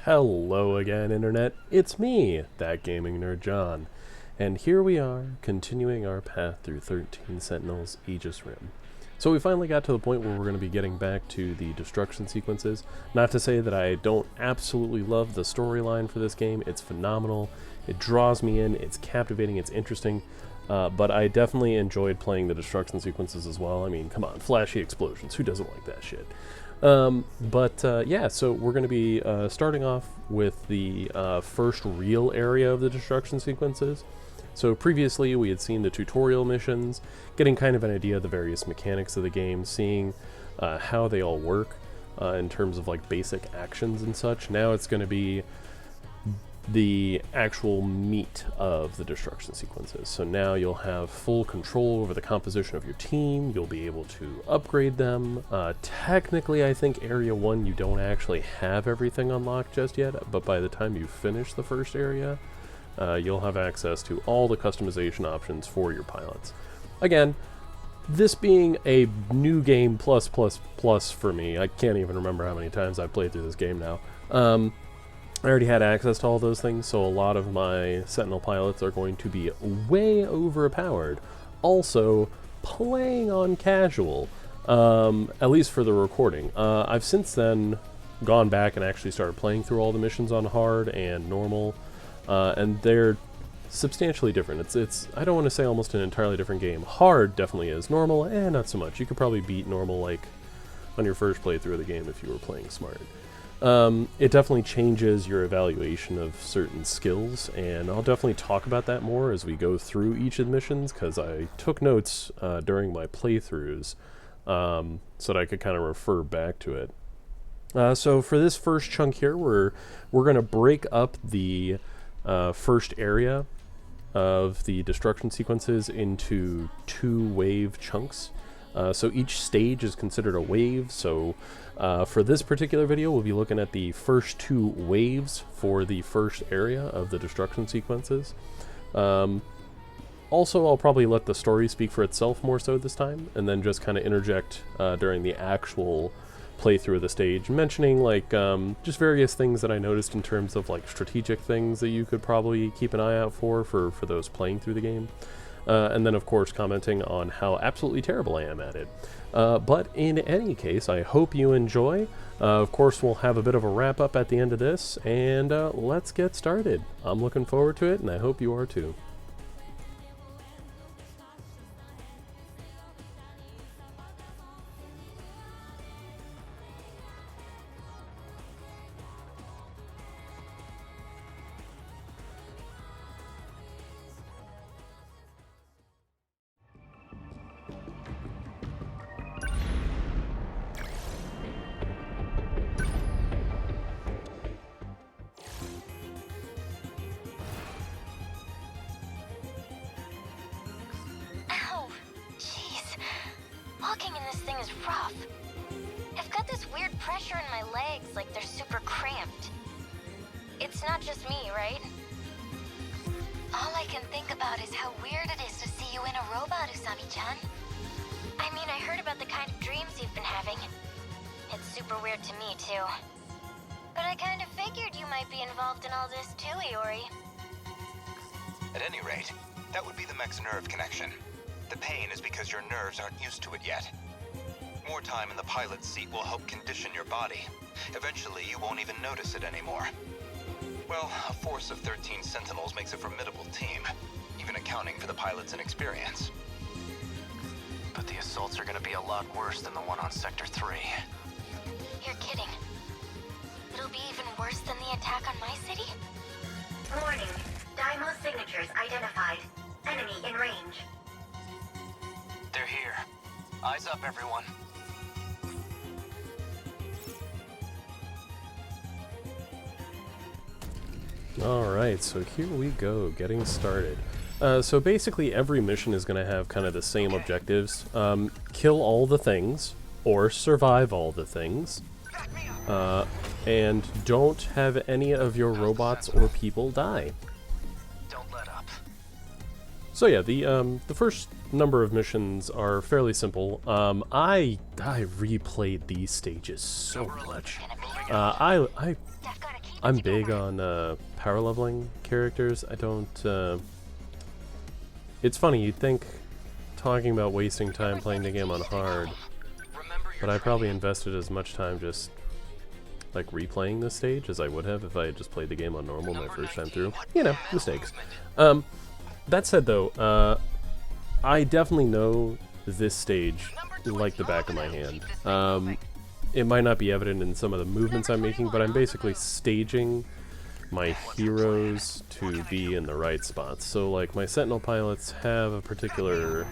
Hello again, Internet. It's me, that gaming nerd John. And here we are, continuing our path through 13 Sentinels Aegis Rim. So we finally got to the point where we're going to be getting back to the destruction sequences. Not to say that I don't absolutely love the storyline for this game. It's phenomenal. It draws me in. It's captivating. It's interesting. But I definitely enjoyed playing the destruction sequences as well. I mean, come on, flashy explosions. Who doesn't like that shit? Yeah, so we're going to be starting off with the first real area of the destruction sequences. So previously we had seen the tutorial missions, getting kind of an idea of the various mechanics of the game, seeing how they all work in terms of like basic actions and such. Now it's going to be the actual meat of the destruction sequences. So now you'll have full control over the composition of your team. You'll be able to upgrade them. Technically, I think Area 1 you don't actually have everything unlocked just yet, but by the time you finish the first area, you'll have access to all the customization options for your pilots. Again, this being a new game plus for me, I can't even remember how many times I've played through this game now. I already had access to all those things, so a lot of my Sentinel pilots are going to be way overpowered. Also, playing on casual, at least for the recording. I've since then gone back and actually started playing through all the missions on hard and normal, and they're substantially different. It's I don't want to say almost an entirely different game. Hard definitely is. Normal, not so much. You could probably beat normal like on your first playthrough of the game if you were playing smart. It definitely changes your evaluation of certain skills, and I'll definitely talk about that more as we go through each of the missions, because I took notes during my playthroughs so that I could kind of refer back to it. So for this first chunk here, we're going to break up the first area of the destruction sequences into 2 wave chunks. So each stage is considered a wave, so for this particular video we'll be looking at the first 2 waves for the first area of the destruction sequences. Also, I'll probably let the story speak for itself more so this time, and then just kind of interject during the actual playthrough of the stage, mentioning like just various things that I noticed in terms of like strategic things that you could probably keep an eye out for those playing through the game. And then, of course, commenting on how absolutely terrible I am at it. But in any case, I hope you enjoy. Of course, we'll have a bit of a wrap-up at the end of this, and let's get started. I'm looking forward to it, and I hope you are too. Walking in this thing is rough. I've got this weird pressure in my legs, like they're super cramped. It's not just me, right? All I can think about is how weird it is to see you in a robot, Usami-chan. I mean, I heard about the kind of dreams you've been having. It's super weird to me, too. But I kind of figured you might be involved in all this too, Iori. At any rate, that would be the mech's nerve connection. The pain is because your nerves aren't used to it yet. More time in the pilot's seat will help condition your body. Eventually, you won't even notice it anymore. Well, a force of 13 Sentinels makes a formidable team, even accounting for the pilot's inexperience. But the assaults are going to be a lot worse than the one on Sector 3. You're kidding. It'll be even worse than the attack on my city? Warning. Daimo signatures identified. Enemy in range. They're here. Eyes up, everyone. Alright, so here we go, getting started. So basically every mission is going to have kind of the same objectives. Kill all the things, or survive all the things. And don't have any of your robots or people die. Don't let up. So yeah, the first number of missions are fairly simple. I replayed these stages so much. I I'm big on power leveling characters. I don't... It's funny, you'd think talking about wasting time playing the game on hard, but I probably invested as much time just like replaying this stage as I would have if I had just played the game on normal my first time through. You know, mistakes. That said though, I definitely know this stage like the back of my hand. It might not be evident in some of the movements I'm making, but I'm basically staging my heroes to be in the right spots. So like my Sentinel pilots have a particular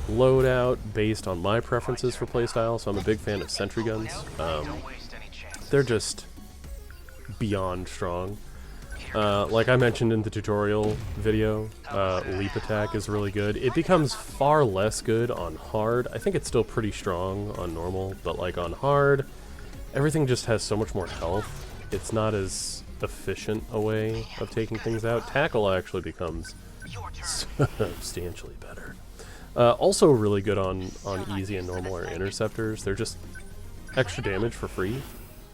loadout based on my preferences for playstyle, so I'm a big fan of sentry guns. They're just beyond strong. Like I mentioned in the tutorial video, leap attack is really good. It becomes far less good on hard. I think it's still pretty strong on normal, but like on hard, everything just has so much more health. It's not as efficient a way of taking things out. Tackle actually becomes substantially better. Also really good on easy and normal are interceptors. They're just extra damage for free.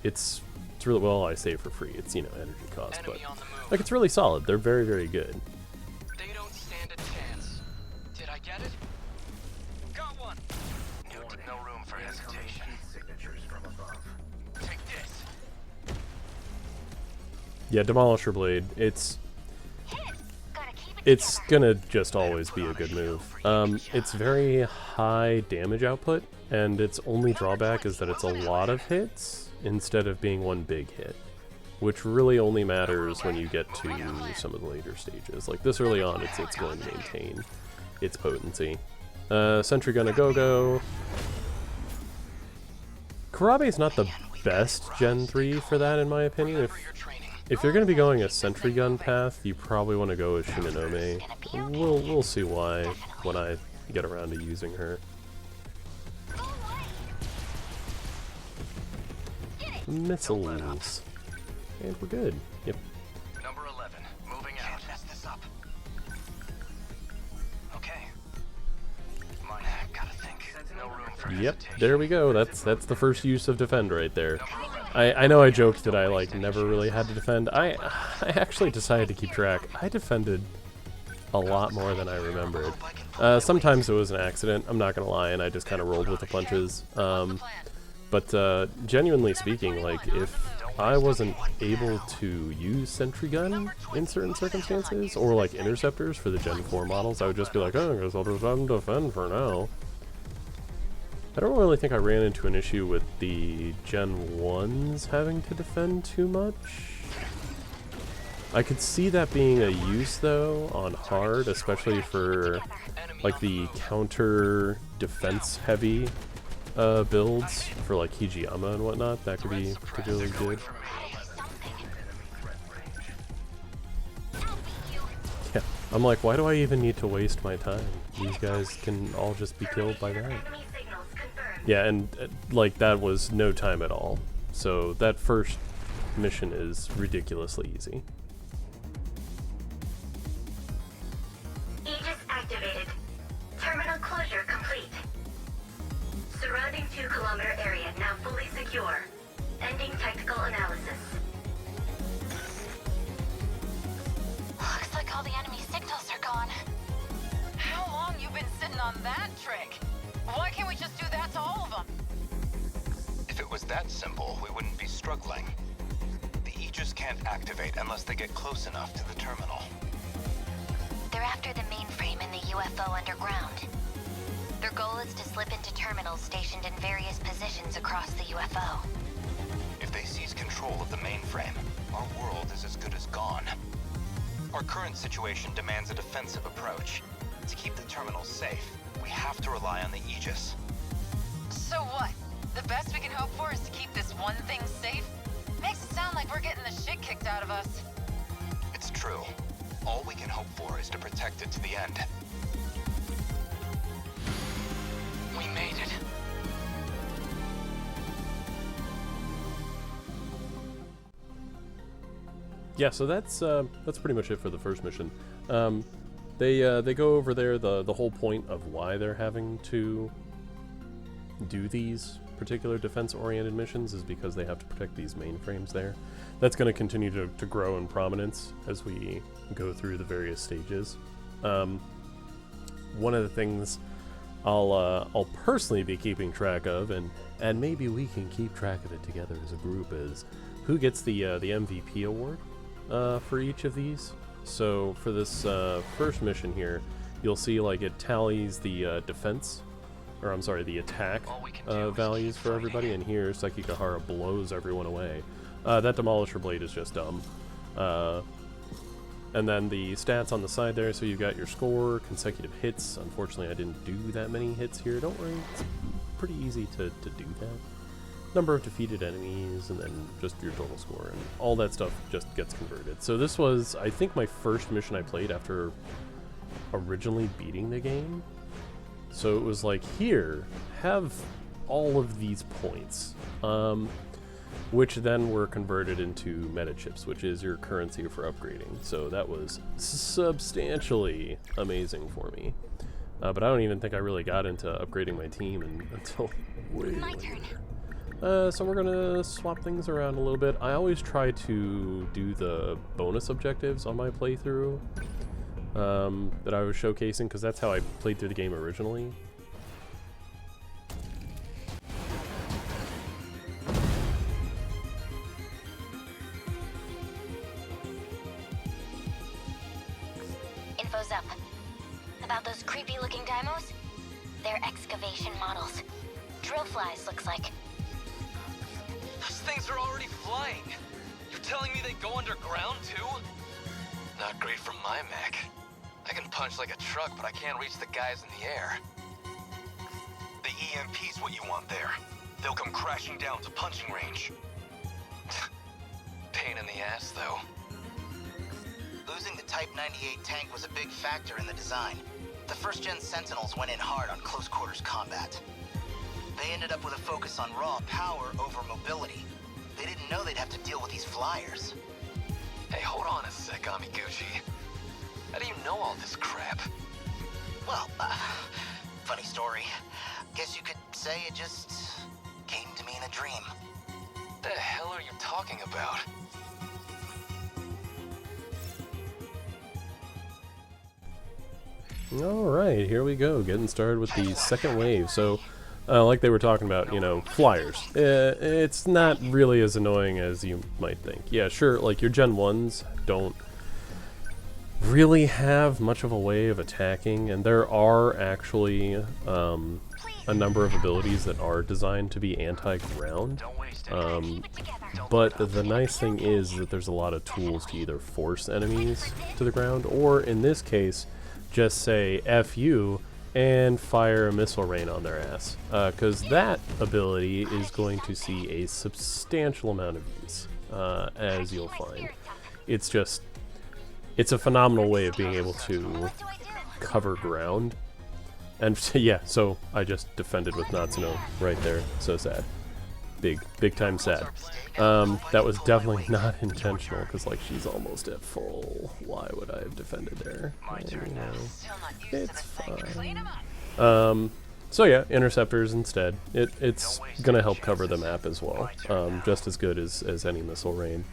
It's really, well, I say for free, it's, you know, energy cost, but like it's really solid. They're very, very good. They don't stand a chance. Did I get it? Got one. No room for hesitation. Take this. Yeah, Demolisher Blade, it's gonna just always be a good move. It's very high damage output, and its only drawback is that it's a lot of hits instead of being one big hit, which really only matters when you get to some of the later stages. Like this early on, it's going to maintain its potency. Sentry Gun a go-go. Karabe's not the best Gen 3 for that, in my opinion. If you're going to be going a Sentry Gun path, you probably want to go with Shinonome. We'll see why when I get around to using her. Missiles. And we're good. Yep. Number 11, moving out. Mess this up. Okay. Mine, gotta think. No room for Yep, there we go. That's the first use of defend right there. I know I joked that I like never really had to defend. I actually decided to keep track. I defended a lot more than I remembered. Sometimes it was an accident, I'm not gonna lie, and I just kind of rolled with the punches. But genuinely speaking, like if I wasn't able to use Sentry Gun in certain circumstances, or like interceptors for the Gen 4 models, I would just be like, oh, I guess I'll just defend for now. I don't really think I ran into an issue with the Gen 1s having to defend too much. I could see that being a use though on hard, especially for like the counter defense heavy builds for like Hijiyama and whatnot. That could be particularly good. Yeah, I'm like, why do I even need to waste my time? These guys can all just be killed by that. Yeah, and like that was no time at all. So that first mission is ridiculously easy. Aegis activated. Terminal closure complete. Surrounding 2-kilometer area now fully secure. Ending technical analysis. Looks like all the enemy signals are gone. How long you been sitting on that trick? Why can't we just do that to all of them? If it was that simple, we wouldn't be struggling. The Aegis can't activate unless they get close enough to the terminal. They're after the mainframe and the UFO underground. Their goal is to slip into terminals stationed in various positions across the UFO. If they seize control of the mainframe, our world is as good as gone. Our current situation demands a defensive approach. To keep the terminals safe, we have to rely on the Aegis. So what? The best we can hope for is to keep this one thing safe? Makes it sound like we're getting the shit kicked out of us. It's true. All we can hope for is to protect it to the end. We made it. Yeah, so that's pretty much it for the first mission. They go over there the whole point of why they're having to do these particular defense-oriented missions is because they have to protect these mainframes there. That's going to continue to grow in prominence as we go through the various stages. One of the things I'll personally be keeping track of, and maybe we can keep track of it together as a group, is who gets the MVP award for each of these. So for this first mission here, you'll see like it tallies the defense, or I'm sorry, the attack values for everybody, and here Sekigahara blows everyone away. That Demolisher Blade is just dumb. And then the stats on the side there, so you've got your score, consecutive hits. Unfortunately, I didn't do that many hits here. Don't worry, it's pretty easy to do that. Number of defeated enemies, and then just your total score, and all that stuff just gets converted. So this was, I think, my first mission I played after originally beating the game. So it was like, here, have all of these points. Which then were converted into meta chips, which is your currency for upgrading. So that was substantially amazing for me. But I don't even think I really got into upgrading my team until way later. So we're gonna swap things around a little bit. I always try to do the bonus objectives on my playthrough that I was showcasing, because that's how I played through the game originally. Info's up. About those creepy-looking dymos? They're excavation models. Drill flies, looks like. Those things are already flying. You're telling me they go underground too? Not great for my mech. I can punch like a truck, but I can't reach the guys in the air. The EMP's what you want there. They'll come crashing down to punching range. Pain in the ass, though. Losing the Type 98 tank was a big factor in the design. The first-gen Sentinels went in hard on close-quarters combat. They ended up with a focus on raw power over mobility. They didn't know they'd have to deal with these flyers. Hey, hold on a sec, Amiguchi. How do you know all this crap? Well, funny story. Guess you could say it just came to me in a dream. The hell are you talking about? Alright, here we go, getting started with the second wave. So, like they were talking about, you know, flyers. It's not really as annoying as you might think. Yeah, sure, like your Gen 1s don't really have much of a way of attacking, and there are actually a number of abilities that are designed to be anti-ground. But the nice thing is that there's a lot of tools to either force enemies to the ground, or in this case, just say F you and fire a missile rain on their ass, because that ability is going to see a substantial amount of use, as you'll find. It's a phenomenal way of being able to cover ground. And yeah, so I just defended with Natsuno right there. So sad. Big time sad. That was definitely not intentional, because like she's almost at full. Why would I have defended there? It's fine. So yeah, interceptors instead. It's gonna help cover the map as well, just as good as any missile rain.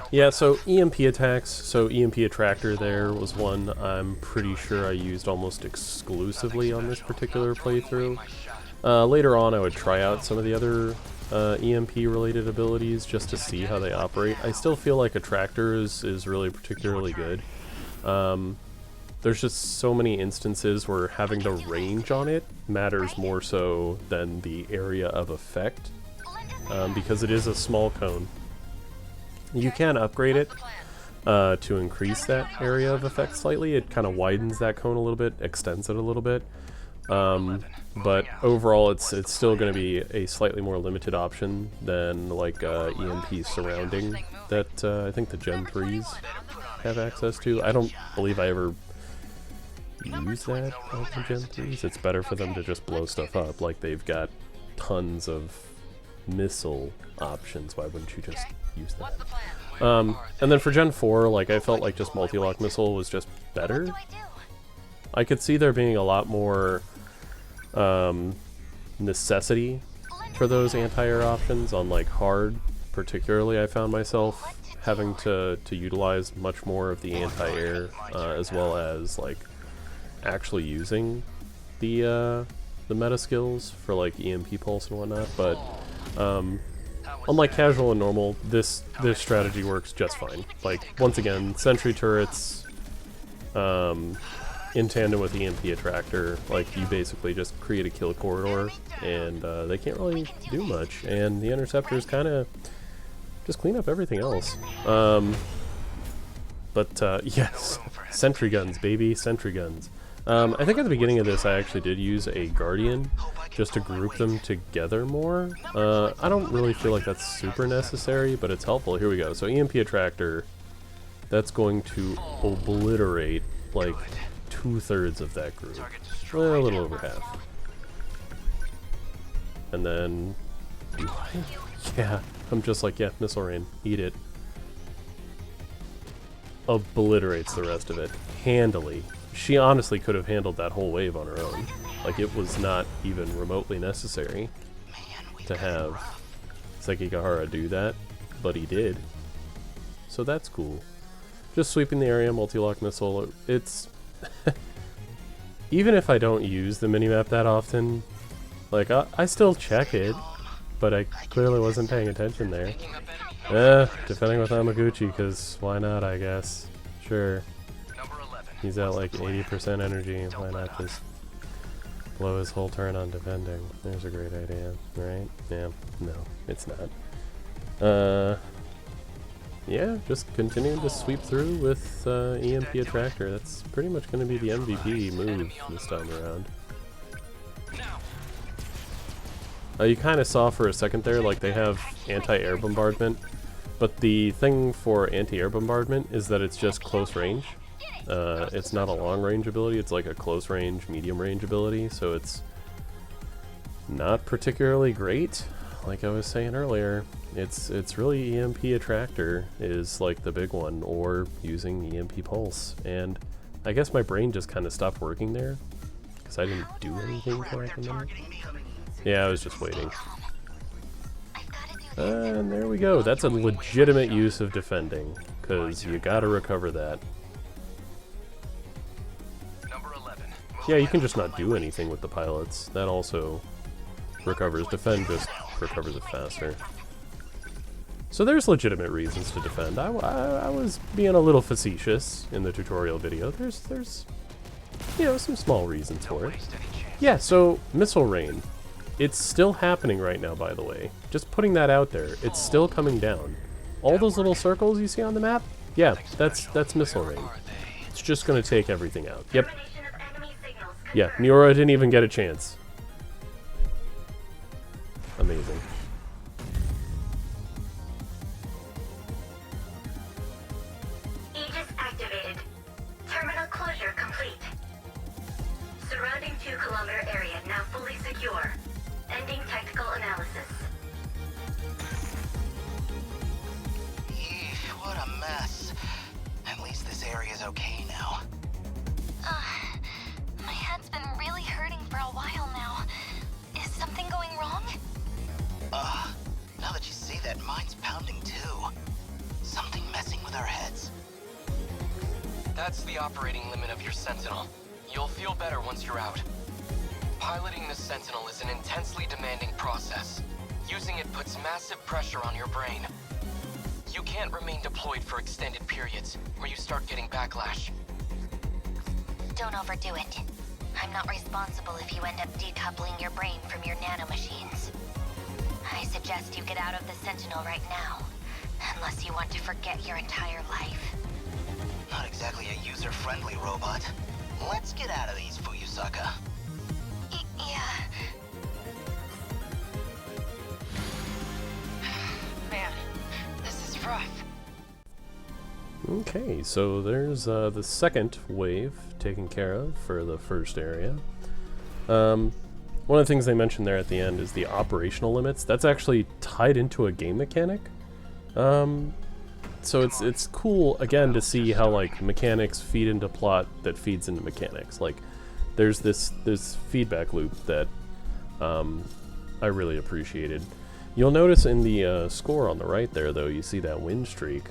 Yeah, so EMP attacks. So EMP attractor there was one I'm pretty sure I used almost exclusively on this particular playthrough. Later on I would try out some of the other EMP related abilities just to see how they operate. I still feel like attractor is really particularly good. There's just so many instances where having the range on it matters more so than the area of effect, because it is a small cone. You can upgrade it to increase that area of effect slightly. It kind of widens that cone a little bit, extends it a little bit. But overall, it's still going to be a slightly more limited option than like EMP surrounding that I think the Gen 3s have access to. I don't believe I ever use that on the Gen 3s. It's better for them to just blow stuff up. Like they've got tons of missile options. Why wouldn't you just use that? And then for Gen 4, like I felt like just multi-lock missile was just better. I could see there being a lot more necessity for those anti-air options on like hard. Particularly, I found myself having to utilize much more of the anti-air, as well as like actually using the meta skills for like EMP pulse and whatnot. But unlike casual and normal, this strategy works just fine. Like once again, sentry turrets, in tandem with the EMP attractor, like you basically just create a kill corridor, and they can't really do much. And the interceptors kind of just clean up everything else. Yes, sentry guns, baby, sentry guns. I think at the beginning of this I actually did use a Guardian just to group them together more. I don't really feel like that's super necessary, but it's helpful. Here we go. So EMP attractor, that's going to obliterate like 2/3 of that group. Well, a little over half. And then, yeah, I'm just like, yeah, missile rain, eat it. Obliterates the rest of it handily. She honestly could have handled that whole wave on her own. Like, it was not even remotely necessary to have Sekigahara do that, but he did. So that's cool. Just sweeping the area, multi-lock missile, it's... even if I don't use the minimap that often, like, I still check it, but I clearly wasn't paying attention there. Defending with Amaguchi, because why not, I guess. Sure. He's at like 80% energy, why not just blow his whole turn on defending? There's a great idea, right? Yeah, no, it's not. Yeah, just continuing to sweep through with EMP attractor. That's pretty much going to be the MVP move this time around. You kind of saw for a second there, like they have anti-air bombardment, but the thing for anti-air bombardment is that it's just close range. It's not a long range ability, it's like a close range, medium range ability, so it's not particularly great. Like I was saying earlier, it's really EMP attractor is like the big one, or using EMP pulse. And I guess my brain just kind of stopped working there because I didn't do anything for like a minute. Yeah, I was just waiting. And there we go. That's a legitimate use of defending, because you gotta recover that. Yeah, you can just not do anything with the pilots. That also recovers. Defend just recovers it faster. So there's legitimate reasons to defend. I was being a little facetious in the tutorial video. There's you know, some small reasons for it. Yeah, so missile rain. It's still happening right now, by the way. Just putting that out there. It's still coming down. All those little circles you see on the map? Yeah, that's missile rain. It's just gonna take everything out. Yep. Yeah, Miura didn't even get a chance. Amazing. Aegis activated. Terminal closure complete. Surrounding 2-kilometer area now fully secure. Ending technical analysis. Yeesh, what a mess. At least this area's okay now. My head's been really hurting for a while now. Is something going wrong? Now that you say that, mine's pounding too. Something messing with our heads. That's the operating limit of your Sentinel. You'll feel better once you're out. Piloting the Sentinel is an intensely demanding process. Using it puts massive pressure on your brain. You can't remain deployed for extended periods, or you start getting backlash. Don't overdo it. I'm not responsible if you end up decoupling your brain from your nanomachines. I suggest you get out of the Sentinel right now, unless you want to forget your entire life. Not exactly a user-friendly robot. Let's get out of these, Fuyusaka. Yeah. Man, this is rough. Okay, so there's the second wave taken care of for the first area. One of the things they mentioned there at the end is the operational limits. That's actually tied into a game mechanic. So it's cool, again, to see how, like, mechanics feed into plot that feeds into mechanics. Like, there's this feedback loop that I really appreciated. You'll notice in the score on the right there, though, you see that win streak.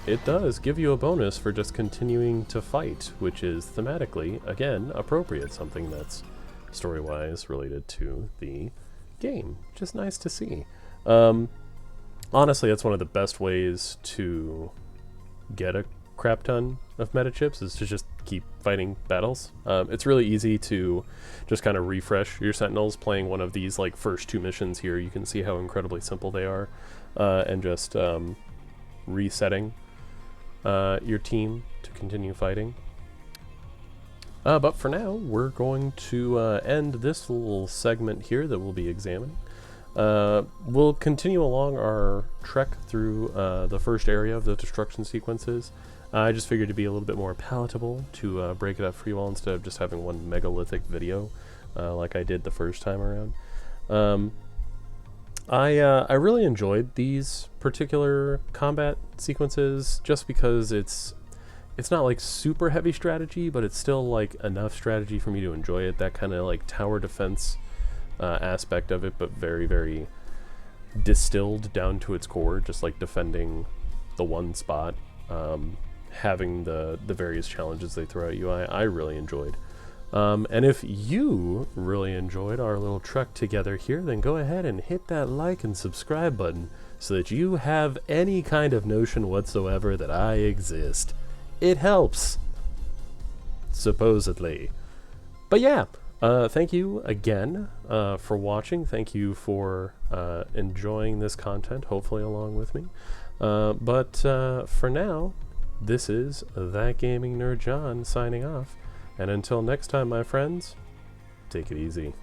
It does give you a bonus for just continuing to fight, which is thematically, again, appropriate, something that's story-wise related to the game. Just nice to see. Honestly, that's one of the best ways to get a crap ton of meta chips, is to just keep fighting battles. It's really easy to just kind of refresh your Sentinels playing one of these like first 2 missions here. You can see how incredibly simple they are, and just resetting your team to continue fighting. But for now, we're going to end this little segment here that we'll be examining. We'll continue along our trek through the first area of the destruction sequences. I just figured it'd be a little bit more palatable to break it up for you all instead of just having one megalithic video like I did the first time around. I really enjoyed these particular combat sequences just because it's not like super heavy strategy, but it's still like enough strategy for me to enjoy it. That kind of like tower defense aspect of it, but very, very distilled down to its core, just like defending the one spot, having the various challenges they throw at you. I really enjoyed. And if you really enjoyed our little trek together here, then go ahead and hit that like and subscribe button so that you have any kind of notion whatsoever that I exist. It helps, supposedly. But yeah, thank you again for watching. Thank you for enjoying this content, hopefully along with me. But for now, this is That Gaming Nerd John signing off. And until next time, my friends, take it easy.